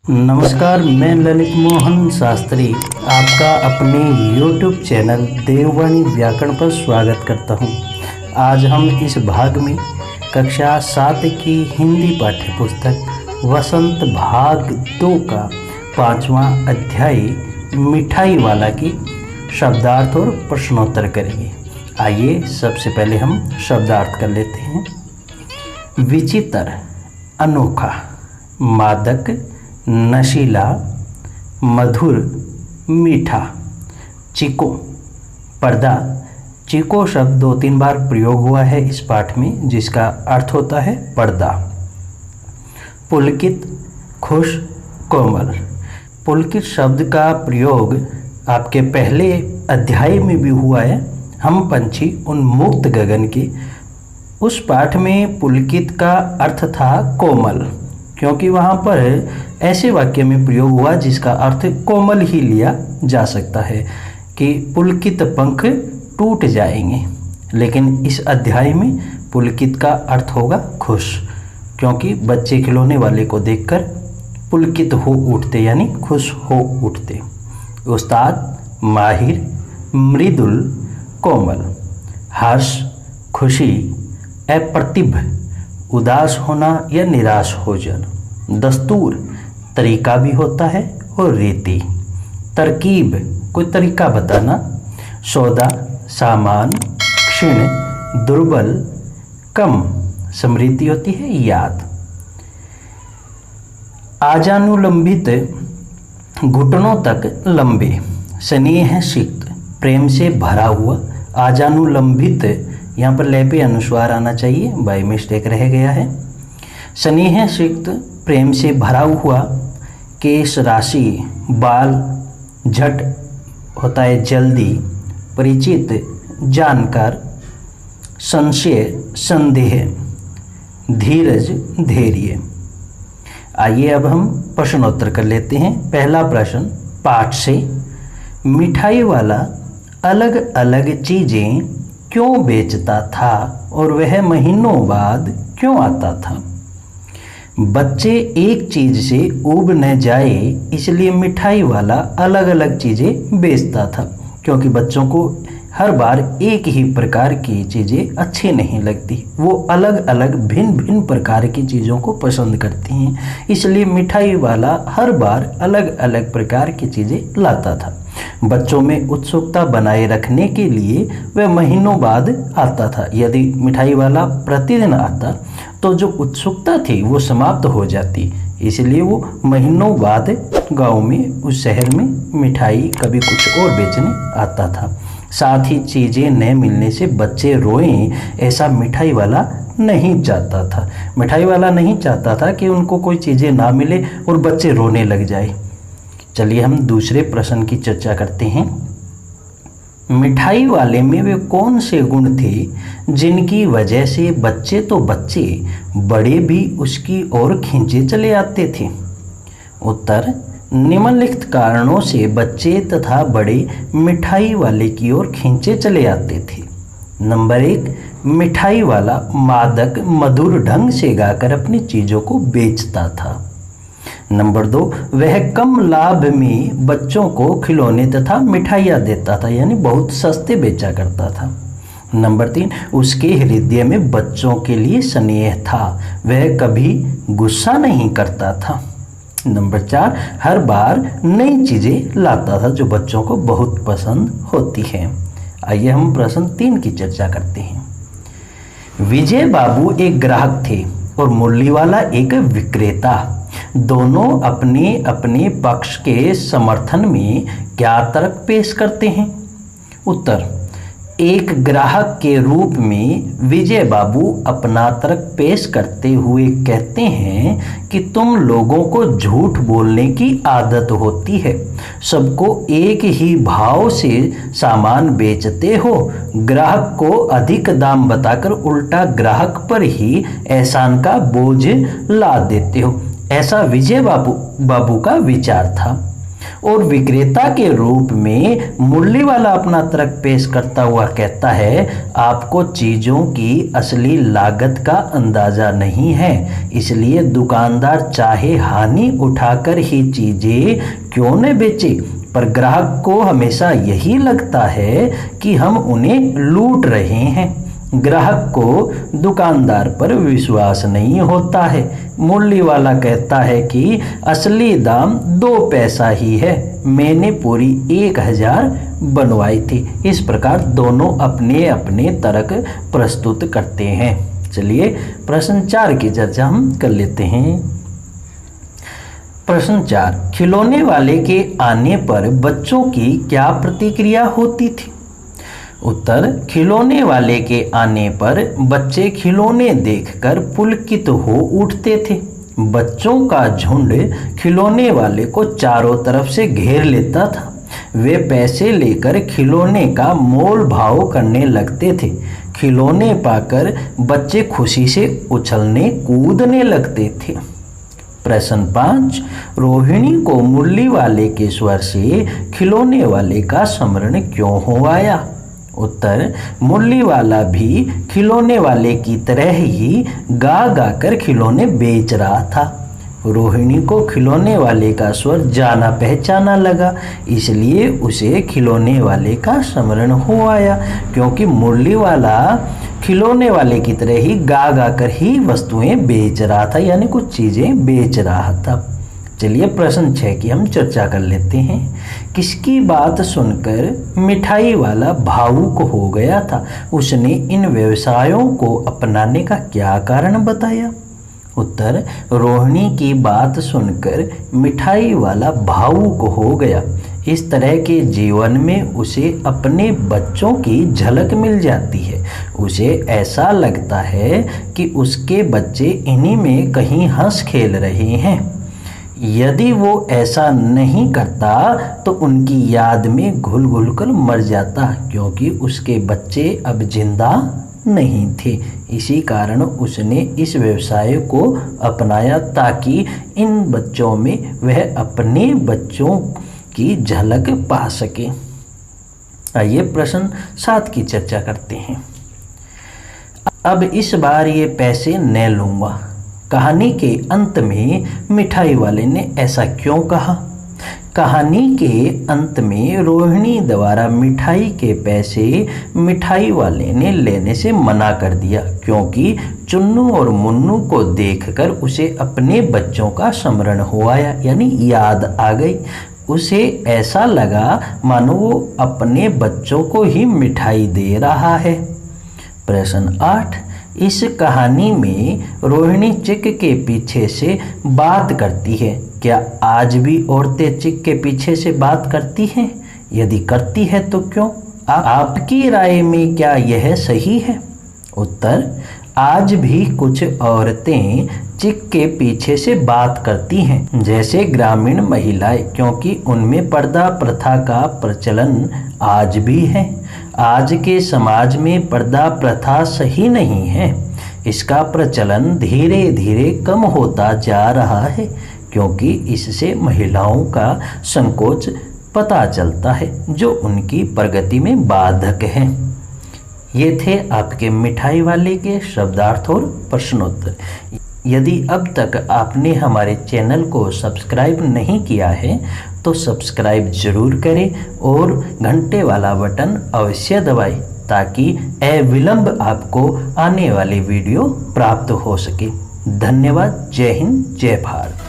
नमस्कार, मैं ललित मोहन शास्त्री आपका अपने YouTube चैनल देववाणी व्याकरण पर स्वागत करता हूं। आज हम इस भाग में कक्षा 7 की हिंदी पाठ्य पुस्तक वसंत भाग 2 का 5वां अध्याय मिठाई वाला की शब्दार्थ और प्रश्नोत्तर करेंगे। आइए सबसे पहले हम शब्दार्थ कर लेते हैं। विचित्र, अनोखा, मादक, नशीला, मधुर, मीठा। चिको, पर्दा। चिको शब्द 2-3 बार प्रयोग हुआ है इस पाठ में, जिसका अर्थ होता है पर्दा। पुलकित, खुश, कोमल। पुलकित शब्द का प्रयोग आपके पहले अध्याय में भी हुआ है। हम पंछी उन्मुक्त गगन के, उस पाठ में पुलकित का अर्थ था कोमल, क्योंकि वहाँ पर ऐसे वाक्य में प्रयोग हुआ जिसका अर्थ कोमल ही लिया जा सकता है कि पुलकित पंख टूट जाएंगे। लेकिन इस अध्याय में पुलकित का अर्थ होगा खुश, क्योंकि बच्चे खिलौने वाले को देखकर पुलकित हो उठते यानी खुश हो उठते। उस्ताद, माहिर, मृदुल, कोमल। हर्ष, खुशी, अप्रतिभ, उदास होना या निराश हो जाना। दस्तूर, तरीका भी होता है और रीति। तरकीब, कोई तरीका बताना। सौदा, सामान। क्षीण, दुर्बल, कम, स्मृति होती है याद। आजानुलंबित, घुटनों तक लंबे। स्नेह सिक्त, प्रेम से भरा हुआ। आजानुलंबित, यहाँ पर ले पे अनुस्वार आना चाहिए, बाय मिस्टेक रह गया है। स्नेह सिक्त, प्रेम से भरा हुआ। केश राशि, बाल। झट होता है जल्दी। परिचित, जानकार। संशय, संदेह। धीरज, धैर्य। आइए अब हम प्रश्नोत्तर कर लेते हैं। पहला प्रश्न पाठ से, मिठाई वाला अलग अलग चीज़ें क्यों बेचता था और वह महीनों बाद क्यों आता था? बच्चे एक चीज़ से ऊब न जाए इसलिए मिठाई वाला अलग अलग चीज़ें बेचता था, क्योंकि बच्चों को हर बार एक ही प्रकार की चीज़ें अच्छी नहीं लगती। वो अलग अलग भिन्न भिन्न प्रकार की चीज़ों को पसंद करती हैं, इसलिए मिठाई वाला हर बार अलग अलग प्रकार की चीज़ें लाता था। बच्चों में उत्सुकता बनाए रखने के लिए वह महीनों बाद आता था। यदि मिठाई वाला प्रतिदिन आता तो जो उत्सुकता थी वो समाप्त हो जाती, इसलिए वो महीनों बाद गांव में, उस शहर में मिठाई कभी कुछ और बेचने आता था। साथ ही चीज़ें न मिलने से बच्चे रोएं, ऐसा मिठाई वाला नहीं चाहता था। मिठाई वाला नहीं चाहता था कि उनको कोई चीज़ें ना मिले और बच्चे रोने लग जाए। चलिए हम दूसरे प्रश्न की चर्चा करते हैं। मिठाई वाले में वे कौन से गुण थे जिनकी वजह से बच्चे तो बच्चे, बड़े भी उसकी ओर खींचे चले आते थे? उत्तर, निम्नलिखित कारणों से बच्चे तथा बड़े मिठाई वाले की ओर खींचे चले आते थे। नंबर 1, मिठाई वाला मादक मधुर ढंग से गाकर अपनी चीज़ों को बेचता था। नंबर 2, वह कम लाभ में बच्चों को खिलौने तथा मिठाइयाँ देता था, यानी बहुत सस्ते बेचा करता था। नंबर 3, उसके हृदय में बच्चों के लिए स्नेह था, वह कभी गुस्सा नहीं करता था। नंबर 4, हर बार नई चीज़ें लाता था जो बच्चों को बहुत पसंद होती हैं। आइए हम प्रश्न 3 की चर्चा करते हैं। विजय बाबू एक ग्राहक थे और मुरली वाला एक विक्रेता। दोनों अपने अपने पक्ष के समर्थन में क्या तर्क पेश करते हैं? उत्तर, एक ग्राहक के रूप में विजय बाबू अपना तर्क पेश करते हुए कहते हैं कि तुम लोगों को झूठ बोलने की आदत होती है, सबको एक ही भाव से सामान बेचते हो, ग्राहक को अधिक दाम बताकर उल्टा ग्राहक पर ही एहसान का बोझ ला देते हो। ऐसा विजय बाबू का विचार था। और विक्रेता के रूप में मुरली वाला अपना तर्क पेश करता हुआ कहता है, आपको चीज़ों की असली लागत का अंदाज़ा नहीं है, इसलिए दुकानदार चाहे हानि उठाकर ही चीज़ें क्यों न बेचे, पर ग्राहक को हमेशा यही लगता है कि हम उन्हें लूट रहे हैं। ग्राहक को दुकानदार पर विश्वास नहीं होता है। मुरली वाला कहता है कि असली दाम 2 पैसा ही है, मैंने पूरी 1000 बनवाई थी। इस प्रकार दोनों अपने अपने तर्क प्रस्तुत करते हैं। चलिए प्रश्न 4 की चर्चा हम कर लेते हैं। प्रश्न 4, खिलौने वाले के आने पर बच्चों की क्या प्रतिक्रिया होती थी? उत्तर, खिलौने वाले के आने पर बच्चे खिलौने देखकर पुलकित हो उठते थे। बच्चों का झुंड खिलौने वाले को चारों तरफ से घेर लेता था। वे पैसे लेकर खिलौने का मोल भाव करने लगते थे। खिलौने पाकर बच्चे खुशी से उछलने कूदने लगते थे। प्रश्न 5, रोहिणी को मुरली वाले के स्वर से खिलौने वाले का स्मरण क्यों हो आया? उत्तर, मुरली वाला भी खिलौने वाले की तरह ही गा गा कर खिलौने बेच रहा था। रोहिणी को खिलौने वाले का स्वर जाना पहचाना लगा, इसलिए उसे खिलौने वाले का स्मरण हो आया, क्योंकि मुरली वाला खिलौने वाले की तरह ही गा गा कर ही वस्तुएं बेच रहा था, यानी कुछ चीज़ें बेच रहा था। चलिए प्रश्न 6 की हम चर्चा कर लेते हैं। किसकी बात सुनकर मिठाई वाला भावुक हो गया था? उसने इन व्यवसायों को अपनाने का क्या कारण बताया? उत्तर, रोहिणी की बात सुनकर मिठाई वाला भावुक हो गया। इस तरह के जीवन में उसे अपने बच्चों की झलक मिल जाती है। उसे ऐसा लगता है कि उसके बच्चे इन्हीं में कहीं हंस खेल रहे हैं। यदि वो ऐसा नहीं करता तो उनकी याद में घुल घुल कर मर जाता, क्योंकि उसके बच्चे अब जिंदा नहीं थे। इसी कारण उसने इस व्यवसाय को अपनाया ताकि इन बच्चों में वह अपने बच्चों की झलक पा सके। आइए प्रश्न 7 की चर्चा करते हैं। अब इस बार ये पैसे न लूँगा। कहानी के अंत में मिठाई वाले ने ऐसा क्यों कहा? कहानी के अंत में रोहिणी द्वारा मिठाई के पैसे मिठाई वाले ने लेने से मना कर दिया, क्योंकि चुन्नू और मुन्नू को देखकर उसे अपने बच्चों का स्मरण हो आया, यानी याद आ गई। उसे ऐसा लगा मानो वो अपने बच्चों को ही मिठाई दे रहा है। प्रश्न 8, इस कहानी में रोहिणी चिक के पीछे से बात करती है। क्या आज भी औरतें चिक के पीछे से बात करती हैं? यदि करती है तो क्यों? आपकी राय में क्या यह सही है? उत्तर, आज भी कुछ औरतें चिक के पीछे से बात करती हैं, जैसे ग्रामीण महिलाएं, क्योंकि उनमें पर्दा प्रथा का प्रचलन आज भी है। आज के समाज में पर्दा प्रथा सही नहीं है। इसका प्रचलन धीरे धीरे कम होता जा रहा है, क्योंकि इससे महिलाओं का संकोच पता चलता है, जो उनकी प्रगति में बाधक है। ये थे आपके मिठाई वाले के शब्दार्थ और प्रश्नोत्तर। यदि अब तक आपने हमारे चैनल को सब्सक्राइब नहीं किया है तो सब्सक्राइब जरूर करें और घंटे वाला बटन अवश्य दबाएं, ताकि अविलंब आपको आने वाली वीडियो प्राप्त हो सके। धन्यवाद। जय हिंद, जय भारत।